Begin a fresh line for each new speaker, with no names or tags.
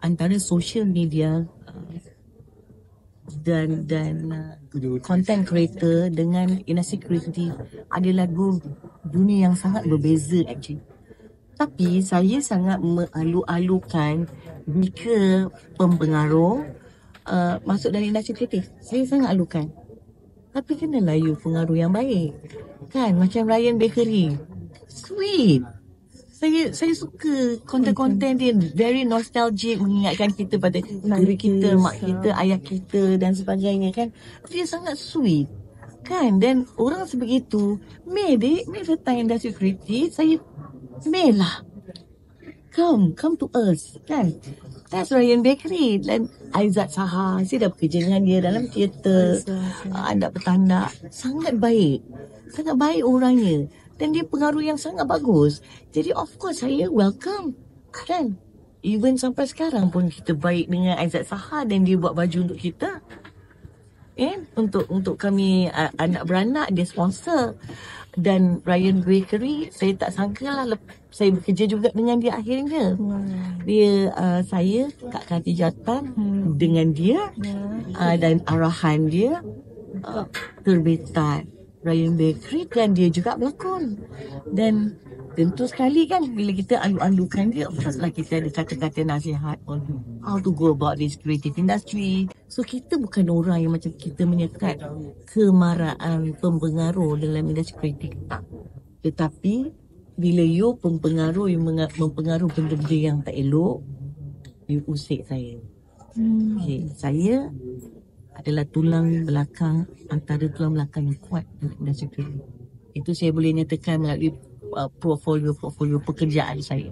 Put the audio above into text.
antara social media dan content creator dengan industri kreatif adalah dua dunia yang sangat berbeza actually. Tapi saya sangat mengalu-alukan jika pempengaruh masuk dalam industri kreatif. Saya sangat alukan. Tapi kenalah you pengaruh yang baik. Kan macam Ryan Bakery. Sweet. Saya suka konten-konten dia, very nostalgic, mengingatkan kita pada diri kita, mak kita, ayah kita dan sebagainya kan. Dia sangat sweet. Kan, dan orang sebegitu, May datang industri kreatif, saya May lah. Come to us, kan. That's Ryan Bakery dan Aizat Saha. Saya dah bekerja dengan dia dalam teater, Anda Petanda. Sangat baik orangnya. Dan dia pengaruh yang sangat bagus. Jadi of course saya welcome. Kan? Even sampai sekarang pun kita baik dengan Aizat Saha dan dia buat baju untuk kita. Untuk kami anak beranak dia sponsor. Dan Ryan Bakery saya tak sangka lah saya bekerja juga dengan dia akhirnya. Dia saya Kak Khatijah Tan dengan dia dan arahan dia terbitan Ryan Bakery dan dia juga berlakon. Dan tentu sekali kan bila kita alu-alukan dia, of course lah kita ada kata-kata nasihat on how to go about this creative industry. So kita bukan orang yang macam kita menyekat kemarahan pempengaruh dalam industri kreatif. Tetapi bila you pempengaruh, you mempengaruh benda-benda yang tak elok, you usik saya. Okay, saya adalah antara tulang belakang yang kuat dalam industri kreatif. Itu saya boleh nyatakan melalui portfolio pekerjaan saya.